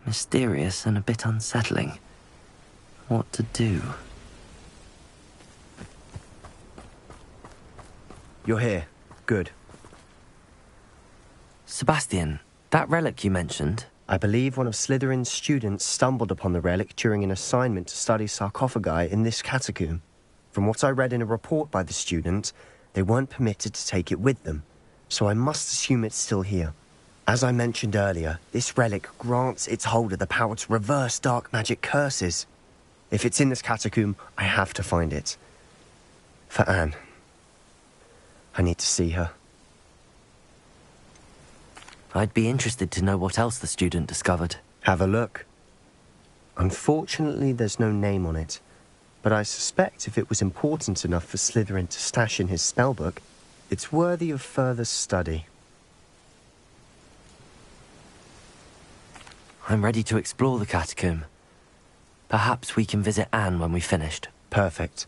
Mysterious and a bit unsettling. What to do? You're here. Good. Sebastian, that relic you mentioned... I believe one of Slytherin's students stumbled upon the relic during an assignment to study sarcophagi in this catacomb. From what I read in a report by the student, they weren't permitted to take it with them, so I must assume it's still here. As I mentioned earlier, this relic grants its holder the power to reverse dark magic curses. If it's in this catacomb, I have to find it. For Anne. I need to see her. I'd be interested to know what else the student discovered. Have a look. Unfortunately, there's no name on it, but I suspect if it was important enough for Slytherin to stash in his spellbook, it's worthy of further study. I'm ready to explore the catacomb. Perhaps we can visit Anne when we've finished. Perfect.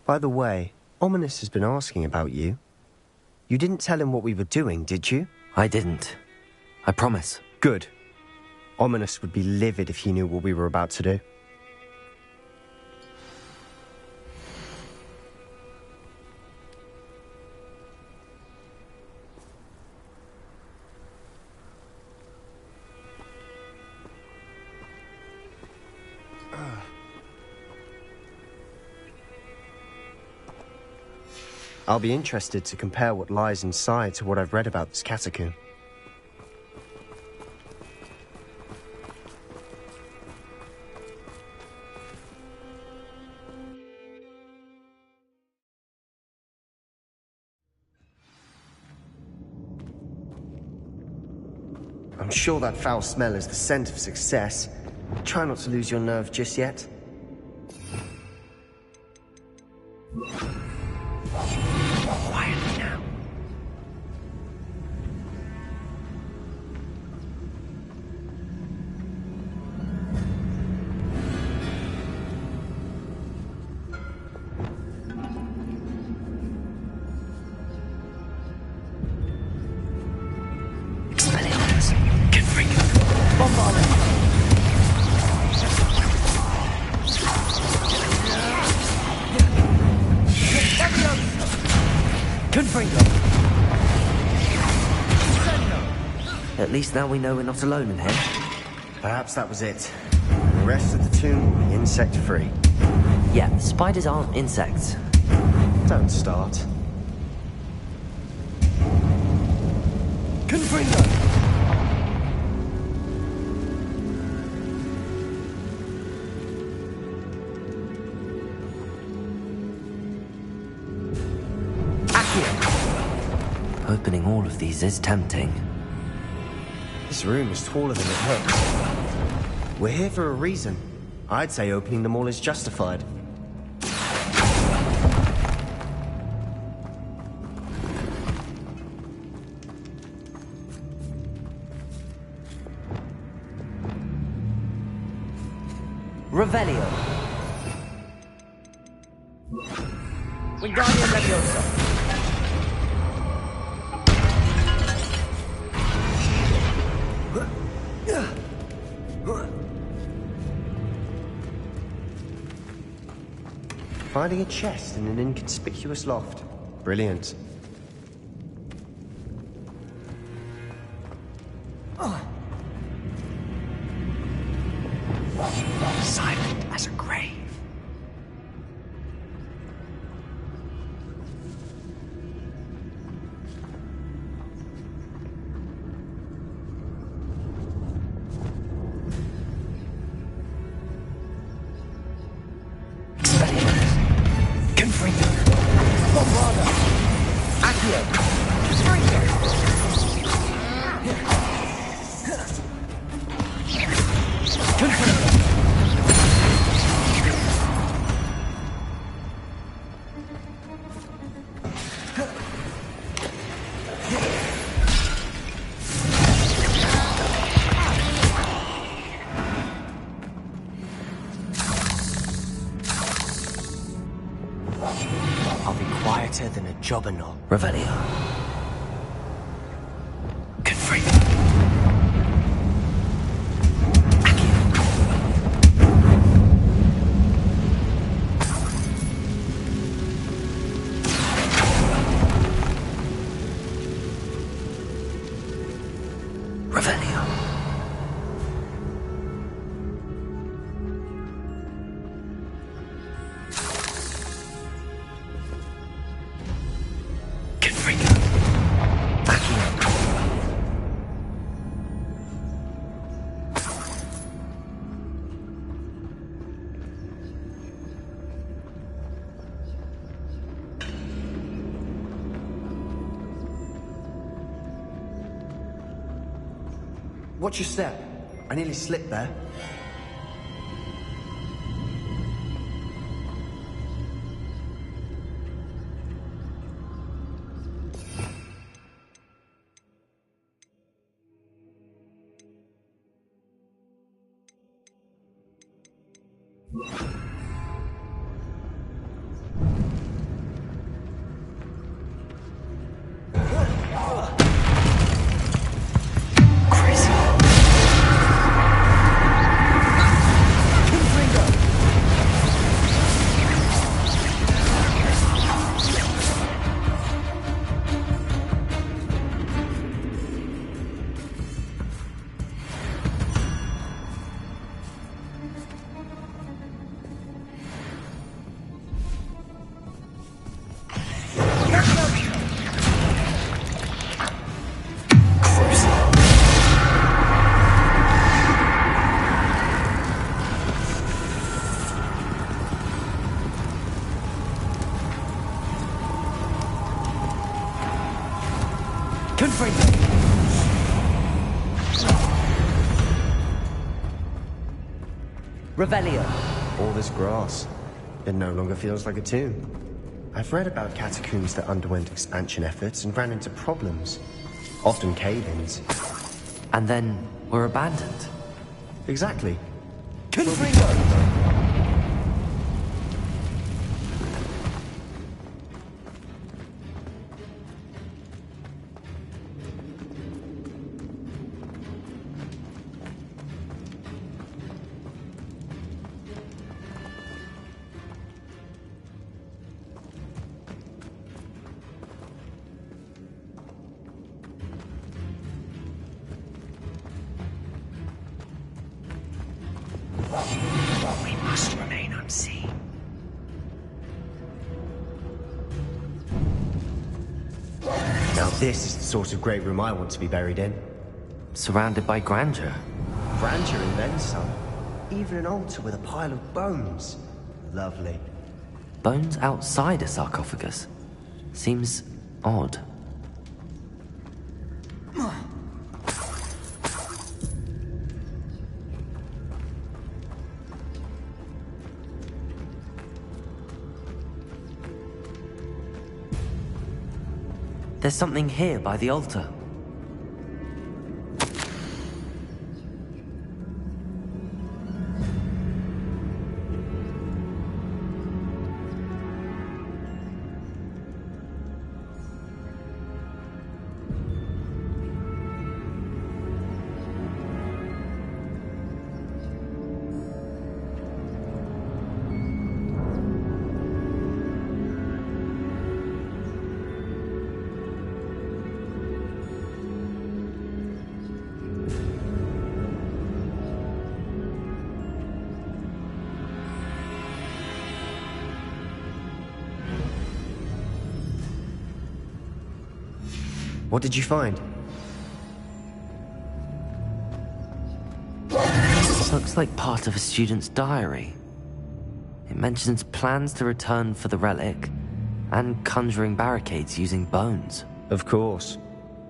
By the way, Ominous has been asking about you. You didn't tell him what we were doing, did you? I didn't. I promise. Good. Ominous would be livid if he knew what we were about to do. I'll be interested to compare what lies inside to what I've read about this catacomb. I'm sure that foul smell is the scent of success. Try not to lose your nerve just yet. Quietly now. Expelliarmus. Confringo. Bombardment. Confringo. At least now we know we're not alone in here. Perhaps that was it. The rest of the tomb will be insect-free. Yeah, spiders aren't insects. Don't start. Confringo! Opening all of these is tempting. This room is taller than it looks. We're here for a reason. I'd say opening them all is justified. Revelio. Wingardium Leviosa. Finding a chest in an inconspicuous loft. Brilliant. Silent as a grave. I'll be quieter than a jobberknoll. Revelio. Confringo. Revelio. Watch your step. I nearly slipped there. Revelio. All this grass. It no longer feels like a tomb. I've read about catacombs that underwent expansion efforts and ran into problems. Often cave-ins. And then were abandoned. Exactly. We must remain unseen. Now this is the sort of great room I want to be buried in. Surrounded by grandeur. Grandeur and then some. Even an altar with a pile of bones. Lovely. Bones outside a sarcophagus. Seems odd. There's something here by the altar. What did you find? This looks like part of a student's diary. It mentions plans to return for the relic and conjuring barricades using bones. Of course.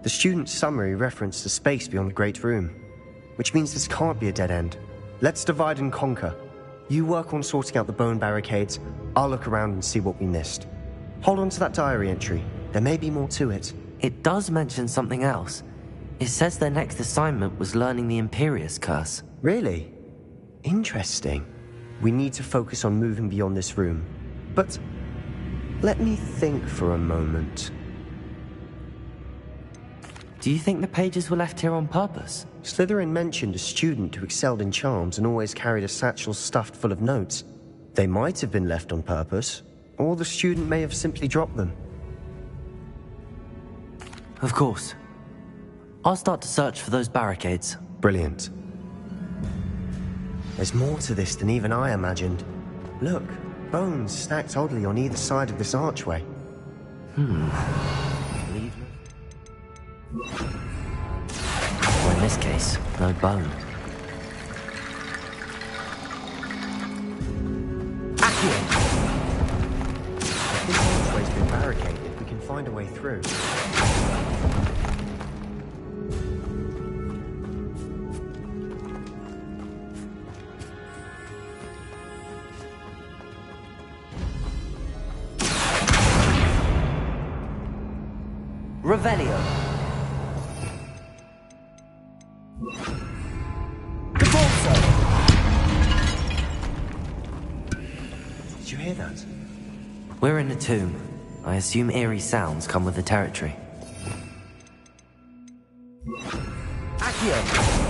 The student's summary referenced the space beyond the Great Room, which means this can't be a dead end. Let's divide and conquer. You work on sorting out the bone barricades, I'll look around and see what we missed. Hold on to that diary entry. There may be more to it. It does mention something else. It says their next assignment was learning the Imperius Curse. Really? Interesting. We need to focus on moving beyond this room. But let me think for a moment. Do you think the pages were left here on purpose? Slytherin mentioned a student who excelled in charms and always carried a satchel stuffed full of notes. They might have been left on purpose, or the student may have simply dropped them. Of course. I'll start to search for those barricades. Brilliant. There's more to this than even I imagined. Look, bones stacked oddly on either side of this archway. Or in this case, no bone. Accio! If this archway's been barricaded, we can find a way through. Revelio. Did you hear that? We're in a tomb. I assume eerie sounds come with the territory. Accio!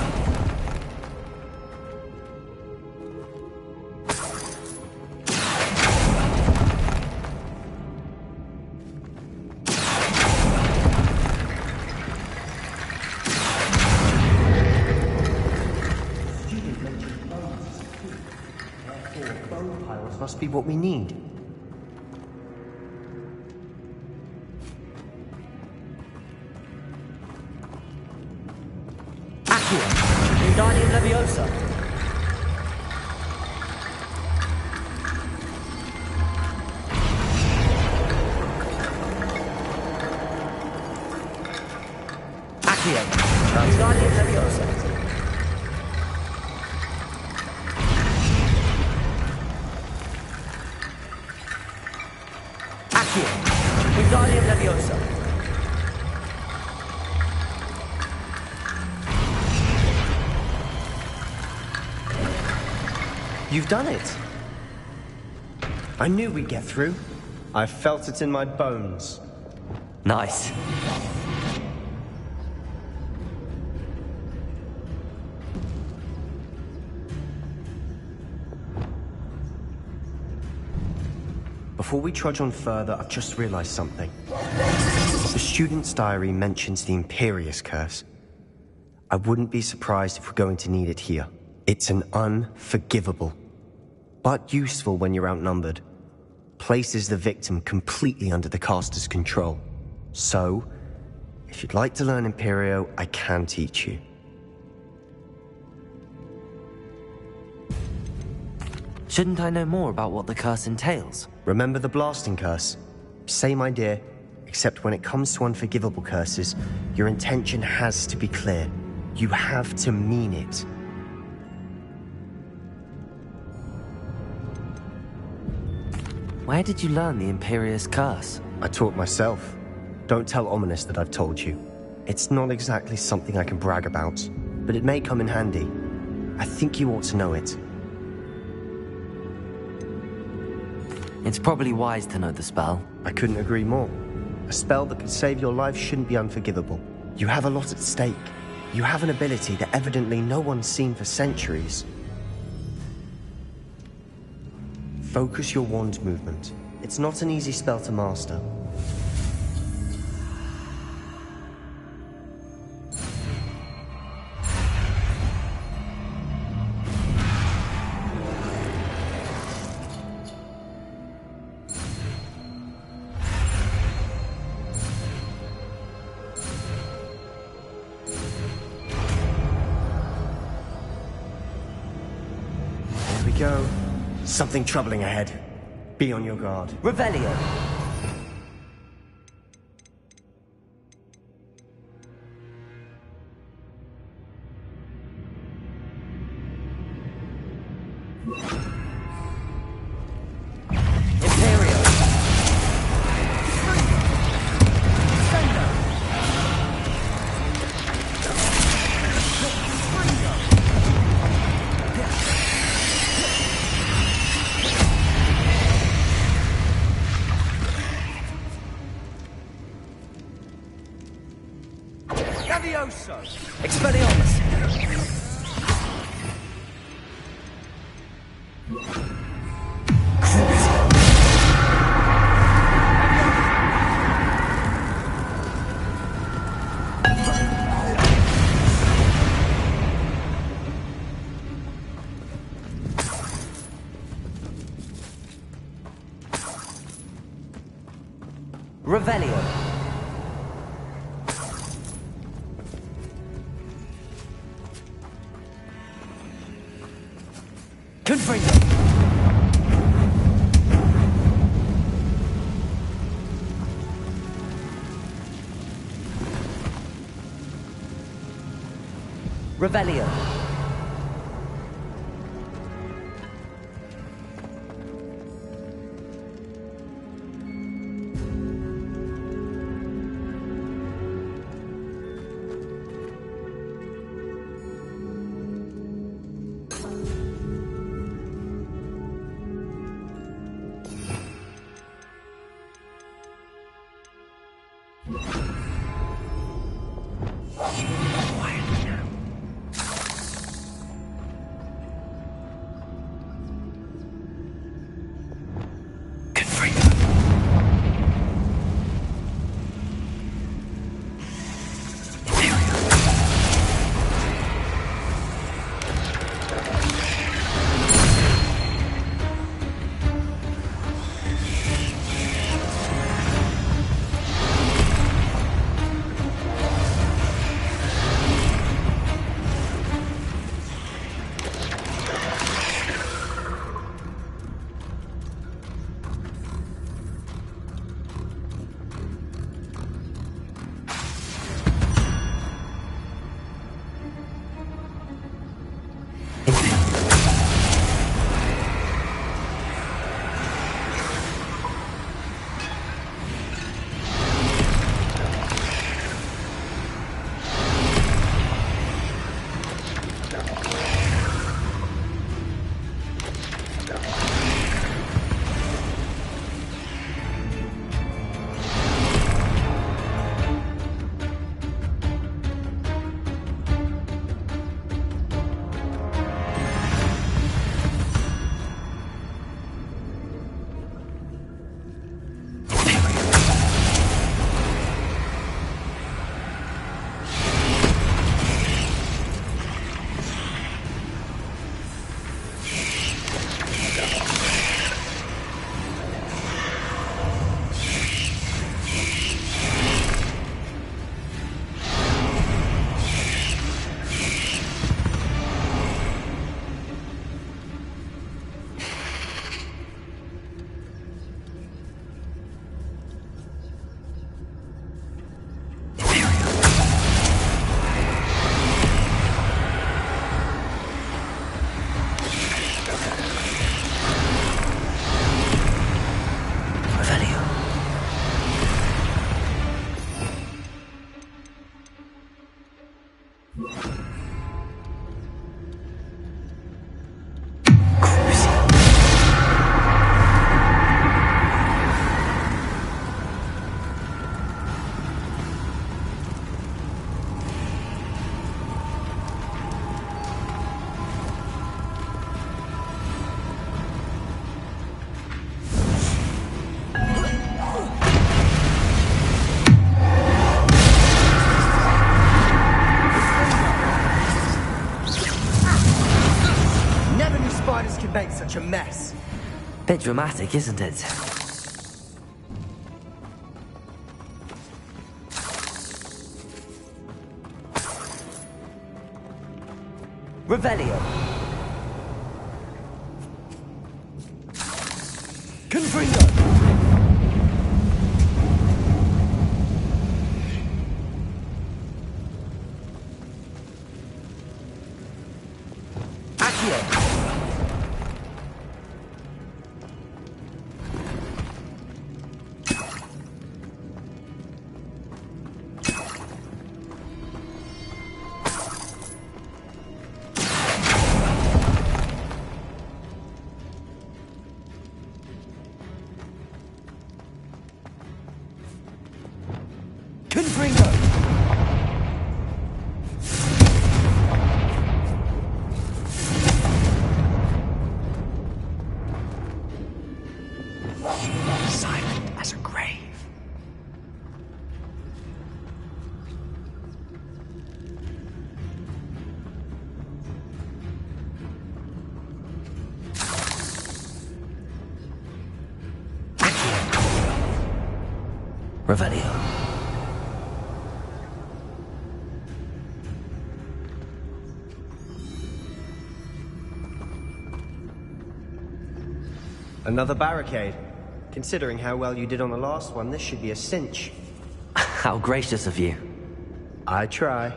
Must be what we need. Accio! Wingardium Leviosa! Accio! Wingardium Leviosa! Wingardium Leviosa. You've done it. I knew we'd get through. I felt it in my bones. Nice. Before we trudge on further, I've just realized something. The student's diary mentions the Imperius Curse. I wouldn't be surprised if we're going to need it here. It's an unforgivable, but useful when you're outnumbered. Places the victim completely under the caster's control. So, if you'd like to learn Imperio, I can teach you. Shouldn't I know more about what the curse entails? Remember the blasting curse? Same idea, except when it comes to unforgivable curses, your intention has to be clear. You have to mean it. Where did you learn the Imperius Curse? I taught myself. Don't tell Ominous that I've told you. It's not exactly something I can brag about, but it may come in handy. I think you ought to know it. It's probably wise to know the spell. I couldn't agree more. A spell that could save your life shouldn't be unforgivable. You have a lot at stake. You have an ability that evidently no one's seen for centuries. Focus your wand movement. It's not an easy spell to master. There we go. Something troubling ahead. Be on your guard. Revelio. Imperio. Levioso! Expelliarmus! Revelio. Confringo. Revelio. Make such a mess. Bit dramatic, isn't it? Revelio. Confringo. Accio. Revelio. Another barricade. Considering how well you did on the last one, this should be a cinch. How gracious of you. I try.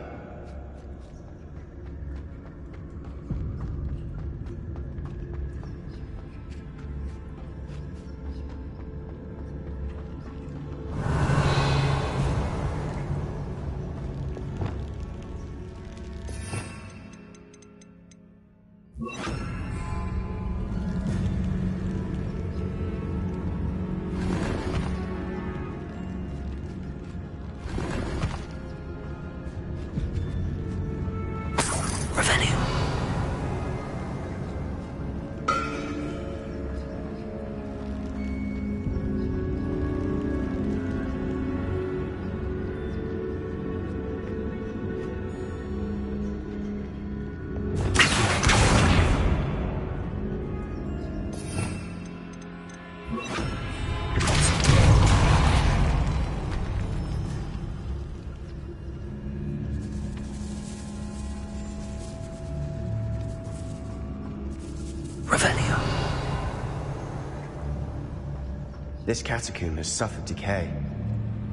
This catacomb has suffered decay,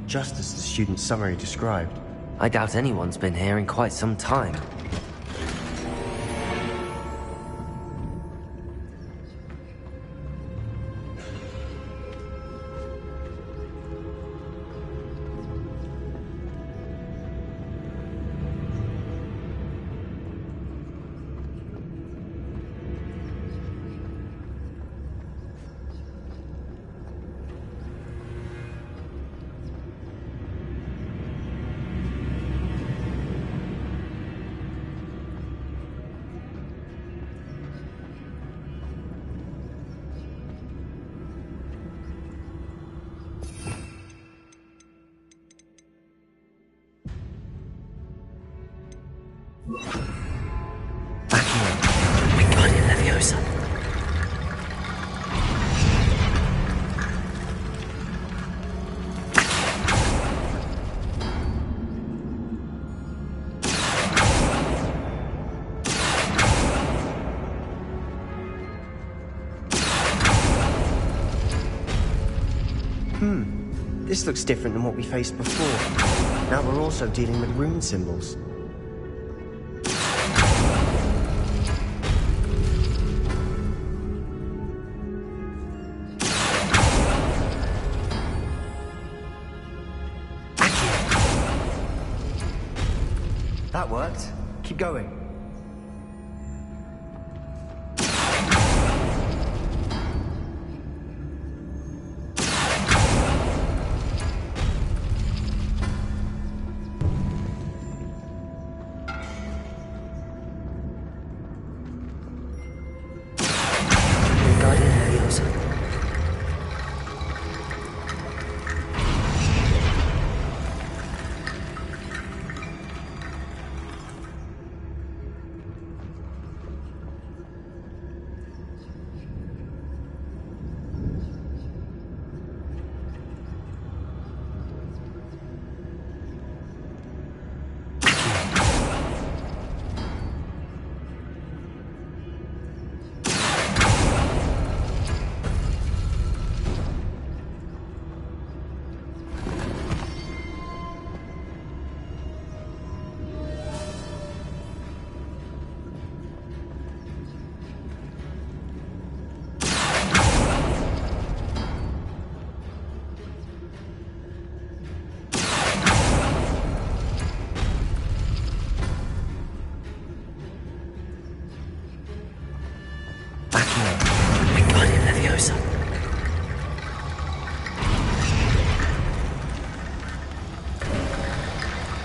just as the student's summary described. I doubt anyone's been here in quite some time. This looks different than what we faced before. Now we're also dealing with rune symbols. That worked. Keep going.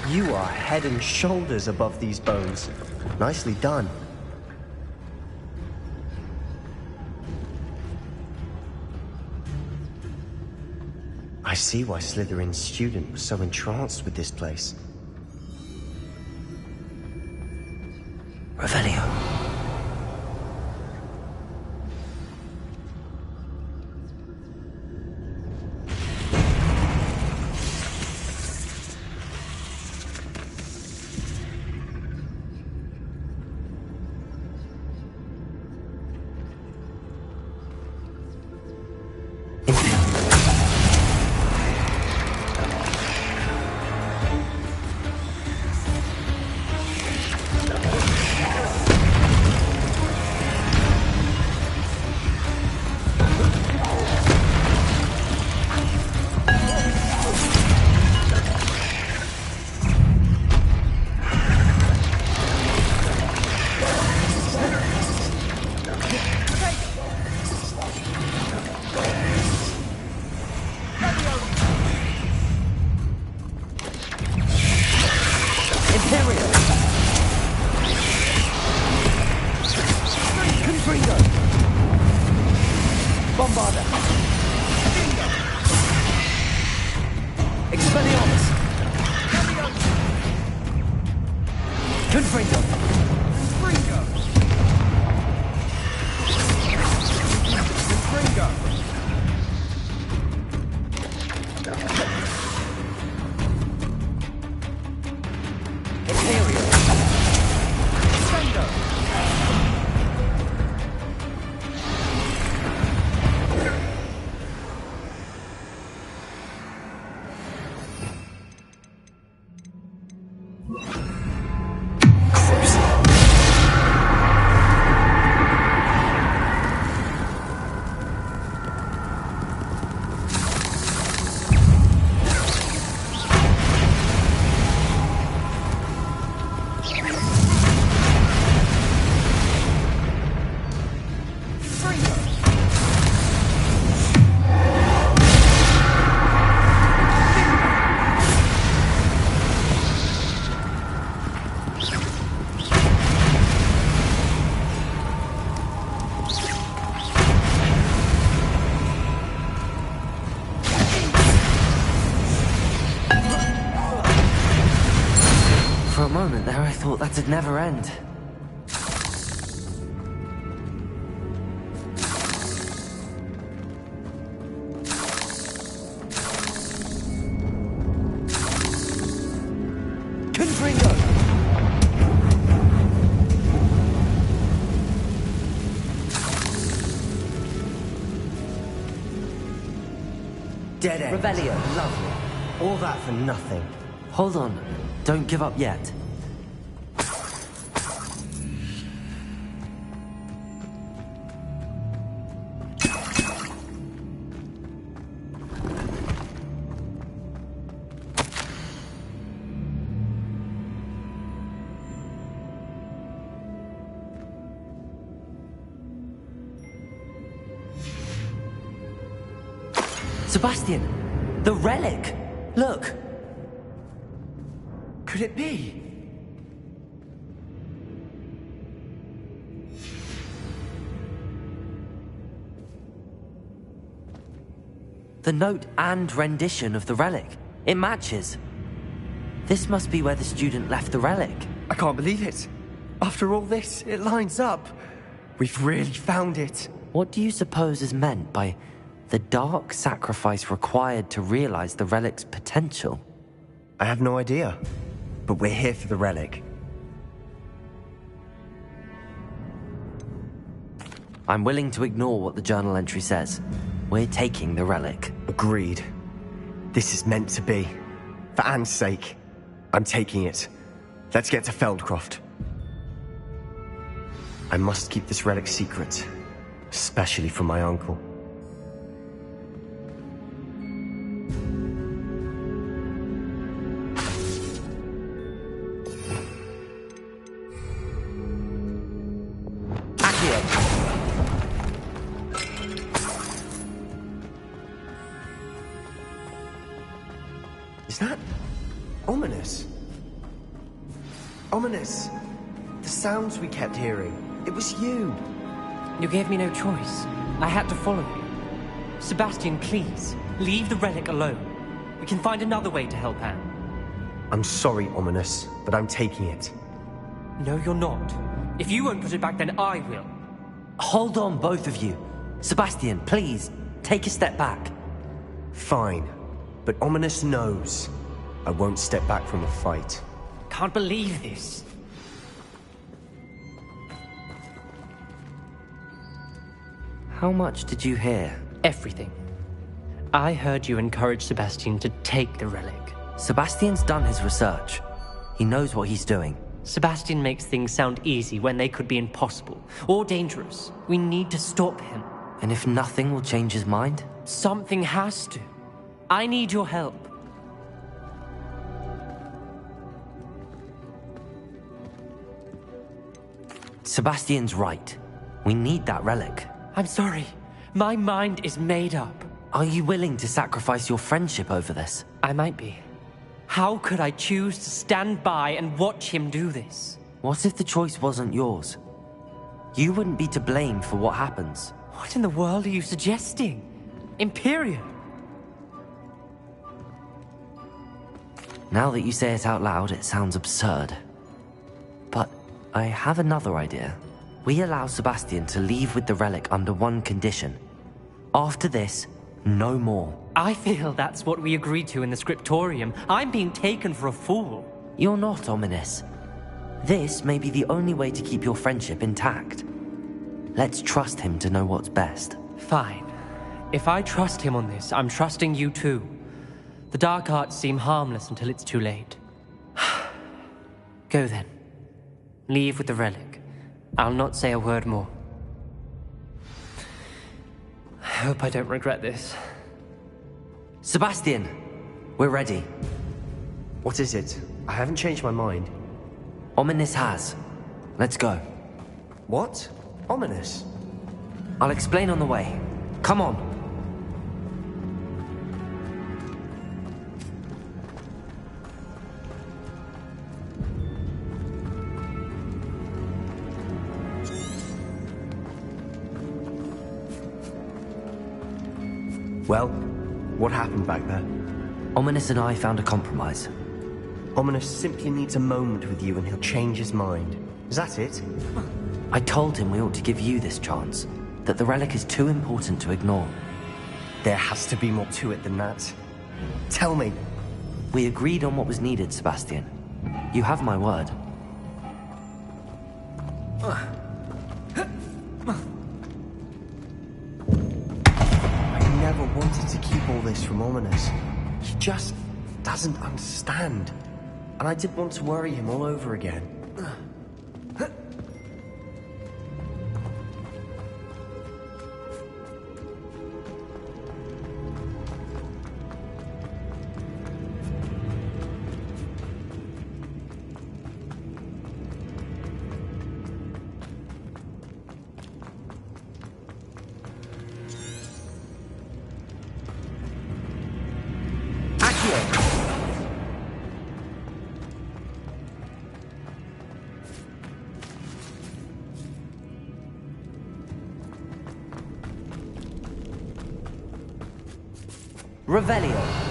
You are head and shoulders above these bones. Nicely done. I see why Slytherin's student was so entranced with this place. Revelio. Confringo! Confringo! For a moment there, I thought that'd never end. Confringo! Dead end. Revelio. Lovely. All that for nothing. Hold on. Don't give up yet. Sebastian! The relic! Look! Could it be? The note and rendition of the relic. It matches. This must be where the student left the relic. I can't believe it. After all this, it lines up. We've really found it. What do you suppose is meant by the dark sacrifice required to realize the relic's potential? I have no idea. But we're here for the relic. I'm willing to ignore what the journal entry says. We're taking the relic. Agreed. This is meant to be. For Anne's sake, I'm taking it. Let's get to Feldcroft. I must keep this relic secret, especially from my uncle. Is that ominous? Ominous. The sounds we kept hearing. It was you. You gave me no choice. I had to follow you. Sebastian, please, leave the relic alone. We can find another way to help Anne. I'm sorry, Ominous, but I'm taking it. No, you're not. If you won't put it back, then I will. Hold on, both of you. Sebastian, please, take a step back. Fine. But Ominous knows I won't step back from a fight. Can't believe this. How much did you hear? Everything. I heard you encourage Sebastian to take the relic. Sebastian's done his research. He knows what he's doing. Sebastian makes things sound easy when they could be impossible or dangerous. We need to stop him. And if nothing will change his mind? Something has to. I need your help. Sebastian's right. We need that relic. I'm sorry. My mind is made up. Are you willing to sacrifice your friendship over this? I might be. How could I choose to stand by and watch him do this? What if the choice wasn't yours? You wouldn't be to blame for what happens. What in the world are you suggesting? Imperium? Now that you say it out loud, it sounds absurd. I have another idea. We allow Sebastian to leave with the relic under one condition. After this, no more. I feel that's what we agreed to in the scriptorium. I'm being taken for a fool. You're not, Ominous. This may be the only way to keep your friendship intact. Let's trust him to know what's best. Fine. If I trust him on this, I'm trusting you too. The dark arts seem harmless until it's too late. Go then. Leave with the relic. I'll not say a word more. I hope I don't regret this. Sebastian! We're ready. What is it? I haven't changed my mind. Ominous has. Let's go. What? Ominous? I'll explain on the way. Come on. Well, what happened back there? Ominous and I found a compromise. Ominous simply needs a moment with you and he'll change his mind. Is that it? I told him we ought to give you this chance, that the relic is too important to ignore. There has to be more to it than that. Tell me. We agreed on what was needed, Sebastian. You have my word. I never wanted to keep all this from Ominous. He just doesn't understand. And I didn't want to worry him all over again. Revelio.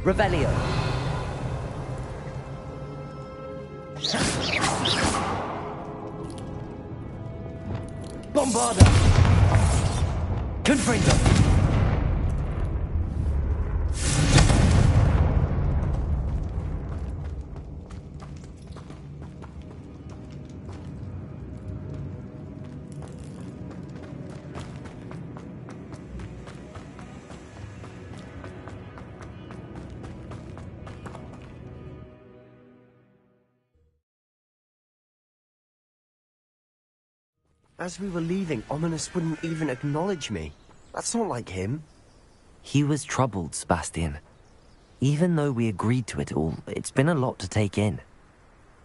Revelio. Bombarda. Confringo. As we were leaving, Ominous wouldn't even acknowledge me. That's not like him. He was troubled, Sebastian. Even though we agreed to it all, it's been a lot to take in.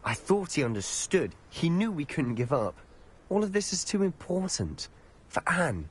I thought he understood. He knew we couldn't give up. All of this is too important. For Anne.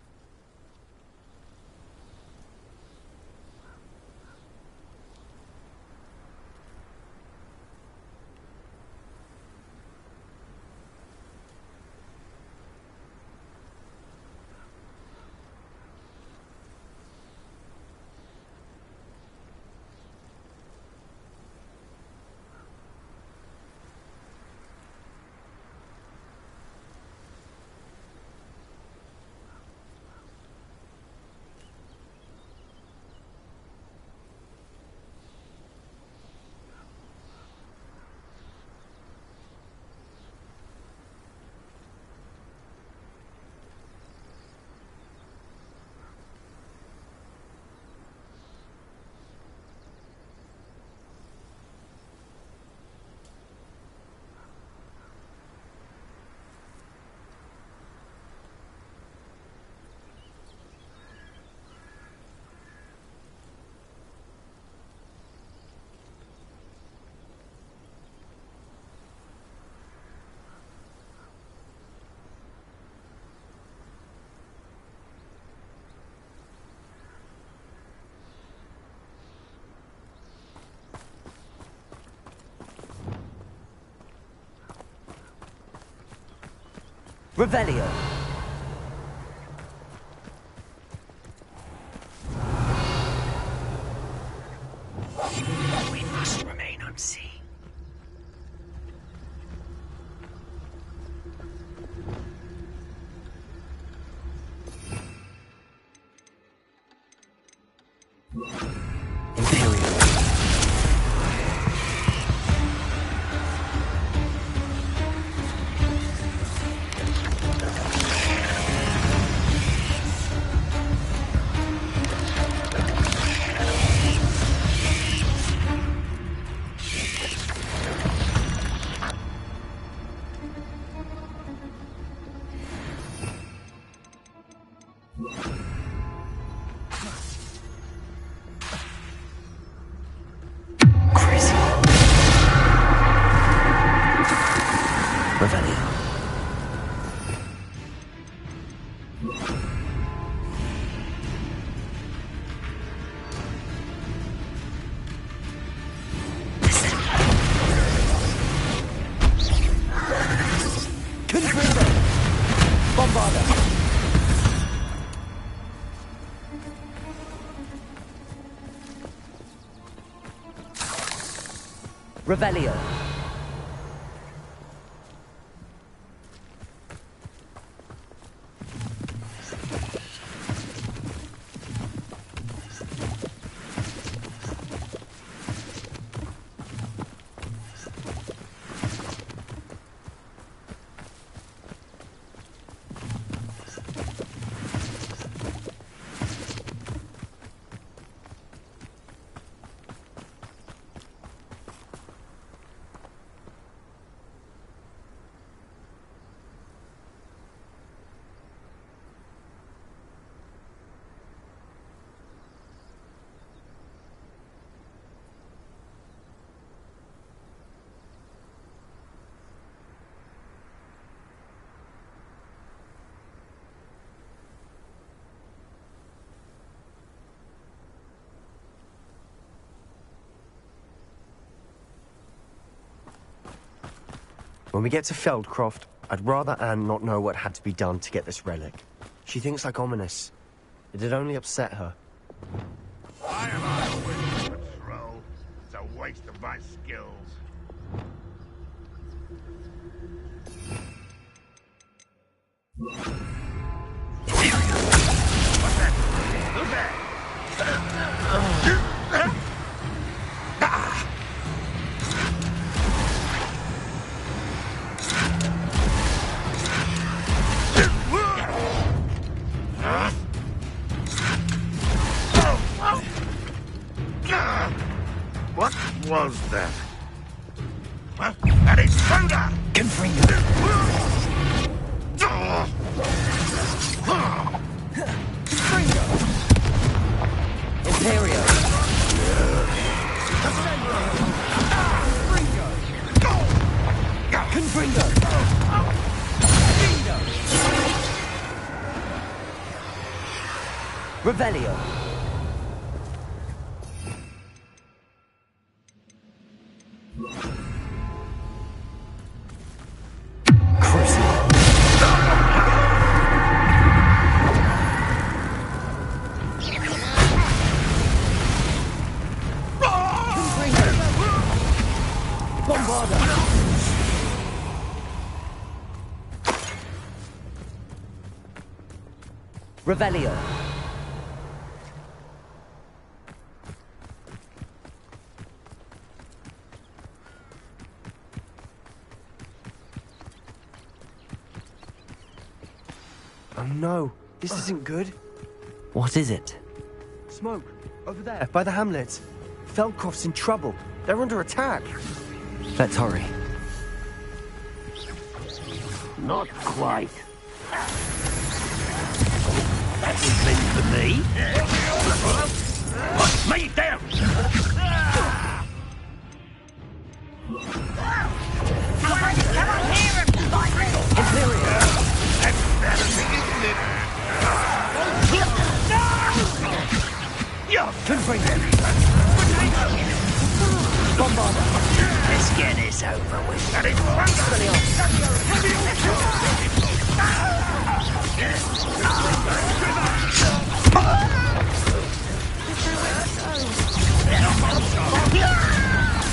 Revelio. We must remain unseen. Revelio. When we get to Feldcroft, I'd rather Anne not know what had to be done to get this relic. She thinks like ominous. It'd only upset her. I am out of wit patrol. It's a waste of my skills. What's that? Who's that? What was that? What? An intruder! Confringo! Imperio. Confringo! Revelio. Revelio. Oh no, this isn't good. What is it? Smoke, over there, by the hamlet. Feldcroft's in trouble. They're under attack. Let's hurry. Not quite. That was meant for me. Put me down! Let's get this over with.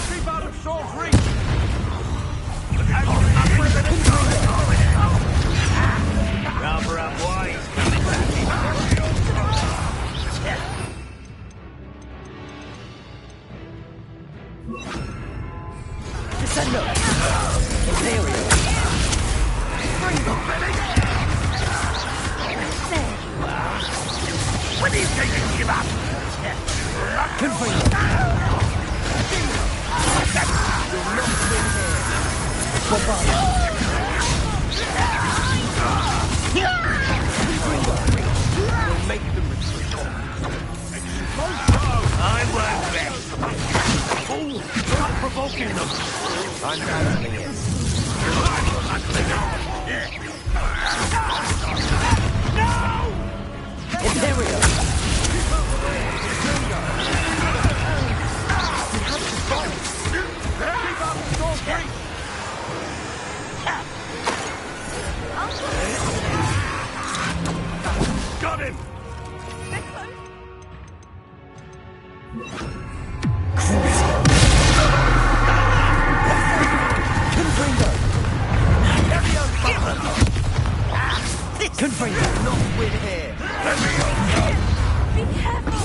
Keep out of sword's reach! Rather unwise coming back. Descendo! Imperial! When do you think you give up? Make them retreat. I work best. Oh, stop provoking them. I'm handling it. Imperial! Keep up sword's reach! Got him! Confringo, not win here. Be careful!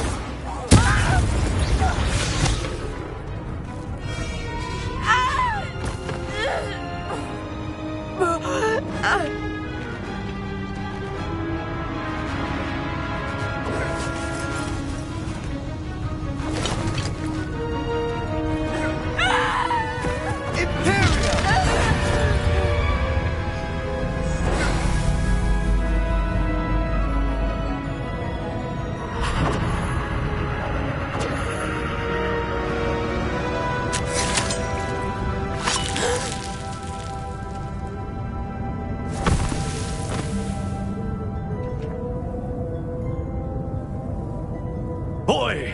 Boy!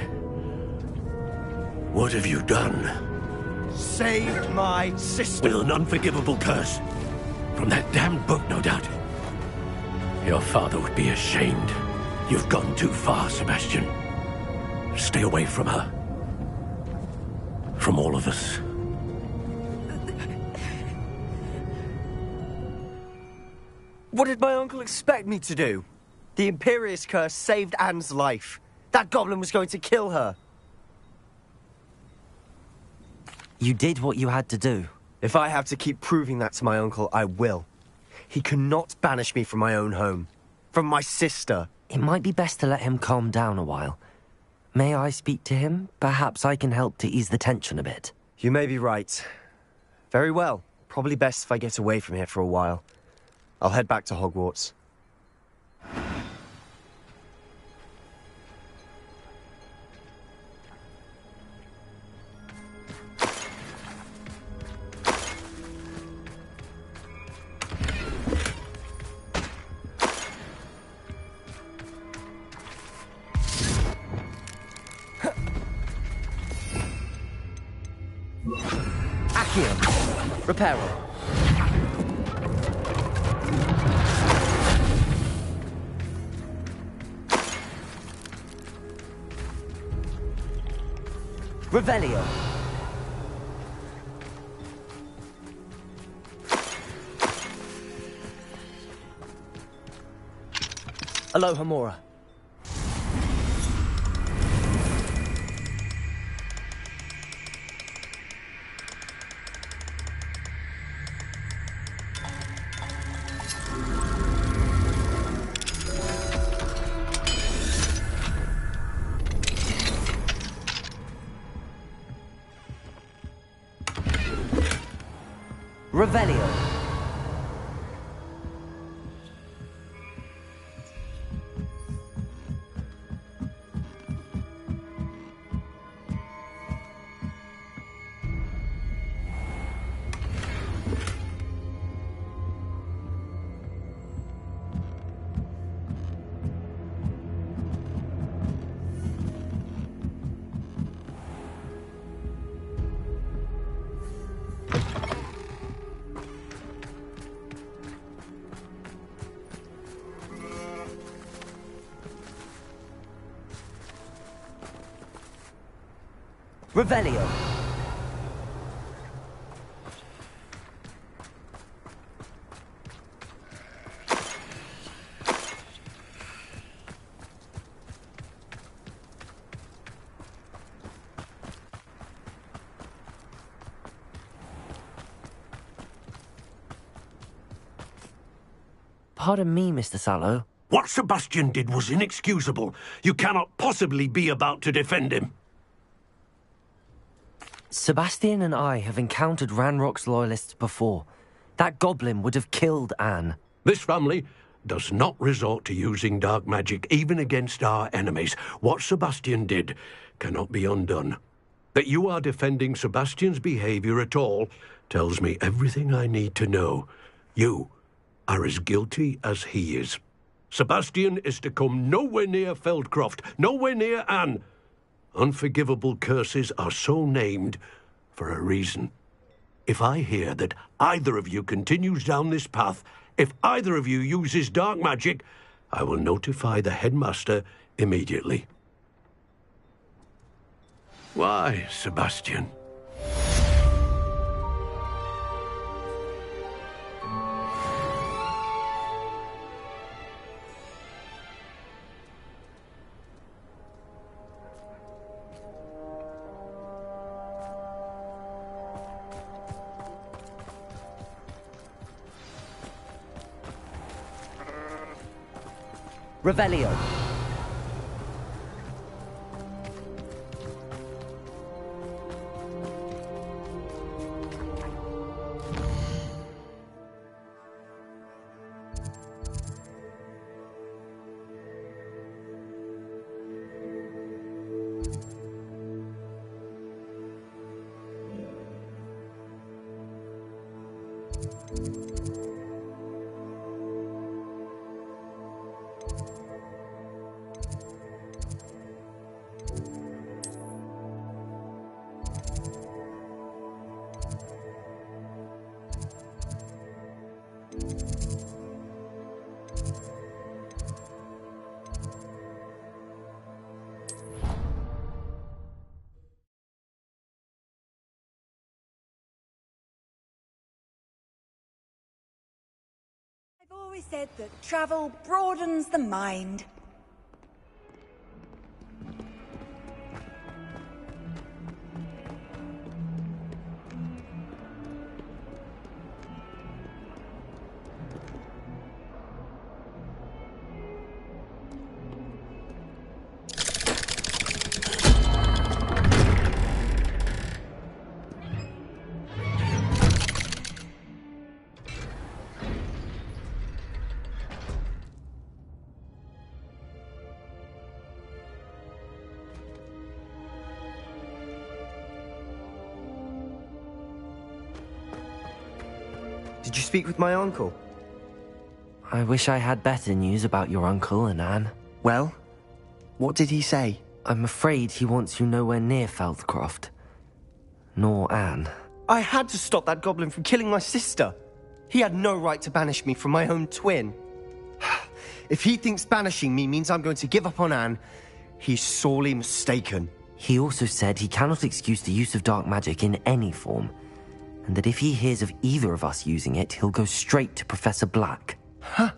What have you done? Saved my sister. With an unforgivable curse. From that damned book, no doubt. Your father would be ashamed. You've gone too far, Sebastian. Stay away from her. From all of us. What did my uncle expect me to do? The Imperious curse saved Anne's life. That goblin was going to kill her. You did what you had to do. If I have to keep proving that to my uncle, I will. He cannot banish me from my own home. From my sister. It might be best to let him calm down a while. May I speak to him? Perhaps I can help to ease the tension a bit. You may be right. Very well. Probably best if I get away from here for a while. I'll head back to Hogwarts. Accio. Reparo. Revelio. Aloha Mora. Revelio. Revelio. Pardon me, Mr. Sallow. What Sebastian did was inexcusable. You cannot possibly be about to defend him. Sebastian and I have encountered Ranrock's loyalists before. That goblin would have killed Anne. This family does not resort to using dark magic even against our enemies. What Sebastian did cannot be undone. That you are defending Sebastian's behavior at all tells me everything I need to know. You are as guilty as he is. Sebastian is to come nowhere near Feldcroft, nowhere near Anne. Unforgivable curses are so named for a reason. If I hear that either of you continues down this path, if either of you uses dark magic, I will notify the headmaster immediately. Why, Sebastian? Revelio. I've always said that travel broadens the mind. Did you speak with my uncle? I wish I had better news about your uncle and Anne. Well, what did he say? I'm afraid he wants you nowhere near Feldcroft. Nor Anne. I had to stop that goblin from killing my sister. He had no right to banish me from my own twin. If he thinks banishing me means I'm going to give up on Anne, he's sorely mistaken. He also said he cannot excuse the use of dark magic in any form, and that if he hears of either of us using it, he'll go straight to Professor Black. Huh?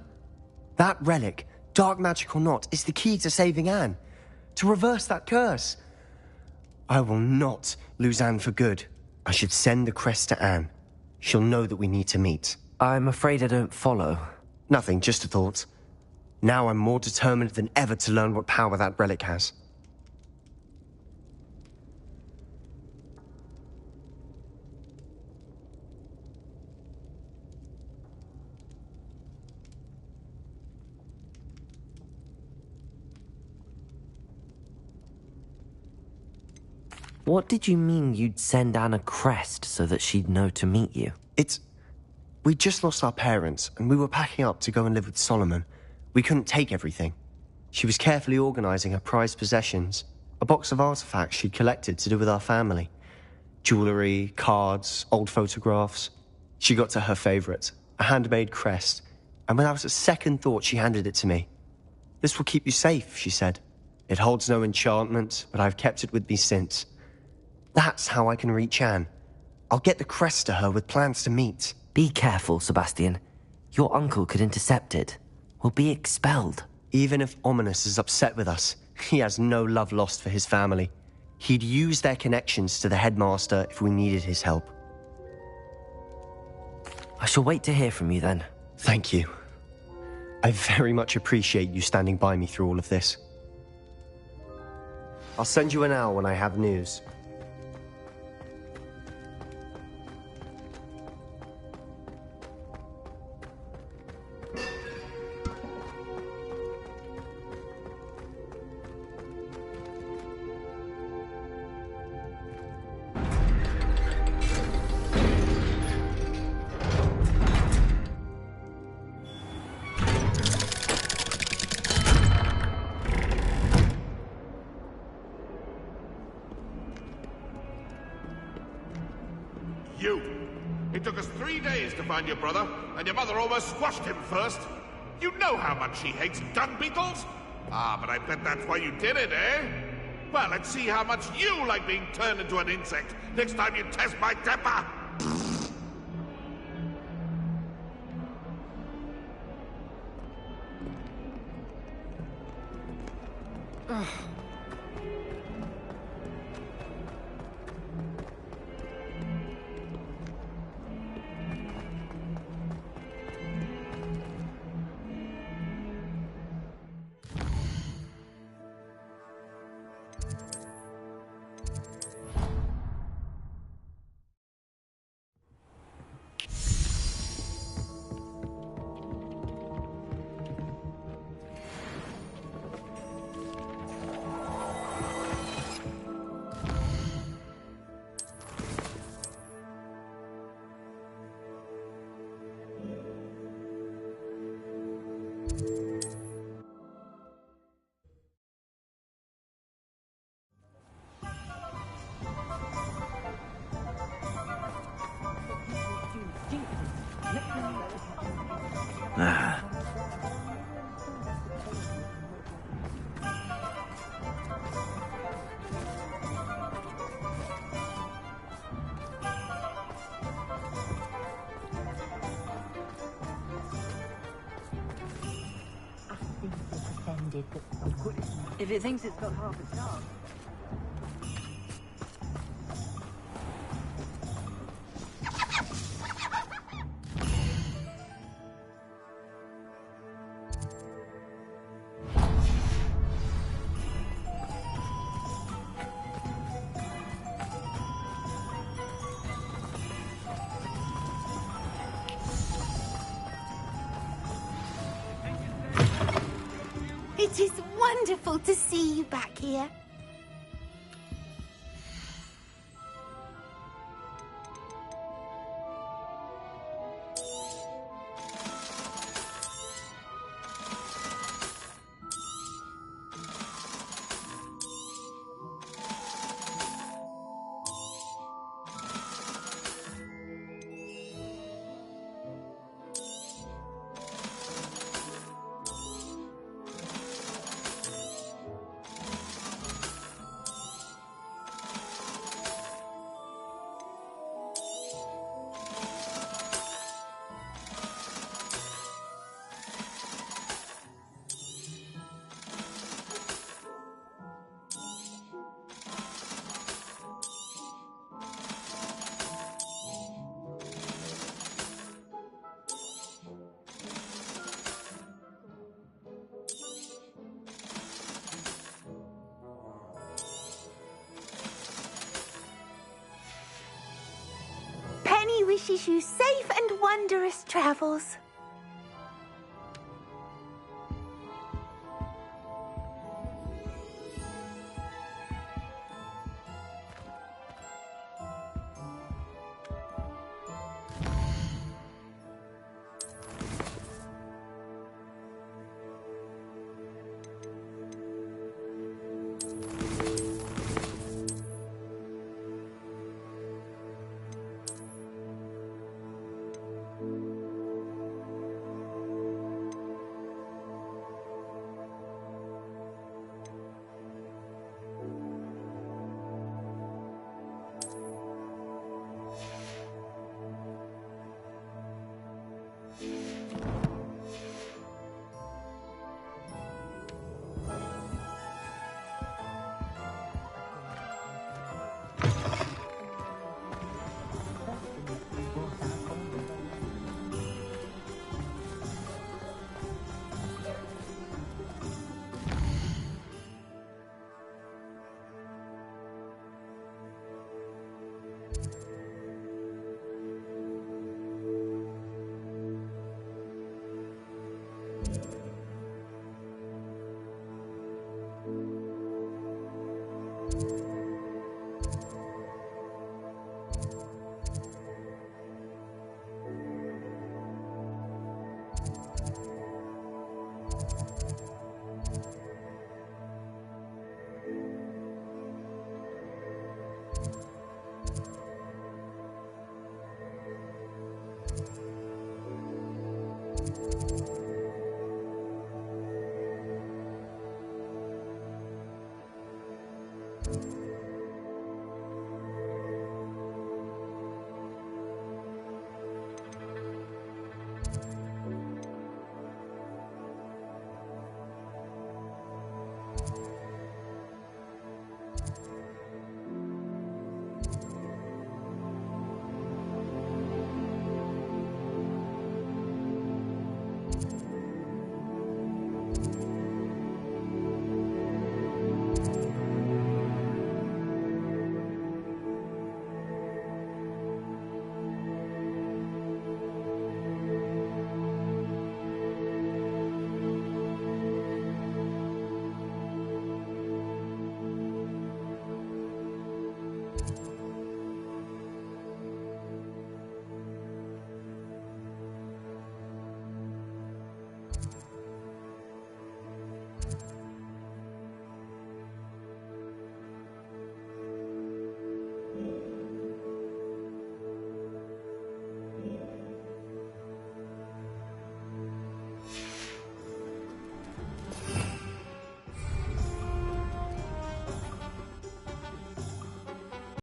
That relic, dark magic or not, is the key to saving Anne. To reverse that curse. I will not lose Anne for good. I should send the crest to Anne. She'll know that we need to meet. I'm afraid I don't follow. Nothing, just a thought. Now I'm more determined than ever to learn what power that relic has. What did you mean you'd send Anne a crest so that she'd know to meet you? We just lost our parents, and we were packing up to go and live with Solomon. We couldn't take everything. She was carefully organizing her prized possessions, a box of artifacts she'd collected to do with our family. Jewelry, cards, old photographs. She got to her favorite, a handmade crest, and without a second thought she handed it to me. "This will keep you safe," she said. "It holds no enchantment, but I've kept it with me since. That's how I can reach Anne. I'll get the crest to her with plans to meet. Be careful, Sebastian. Your uncle could intercept it. We'll be expelled. Even if Ominous is upset with us, he has no love lost for his family. He'd use their connections to the headmaster if we needed his help. I shall wait to hear from you then. Thank you. I very much appreciate you standing by me through all of this. I'll send you an owl when I have news. You! It took us 3 days to find your brother, and your mother almost squashed him first. You know how much she hates dung beetles? Ah, but I bet that's why you did it, eh? Well, let's see how much you like being turned into an insect next time you test my temper! If it thinks it's got half a chance. It is wonderful to see you back here. Penny wishes you safe and wondrous travels.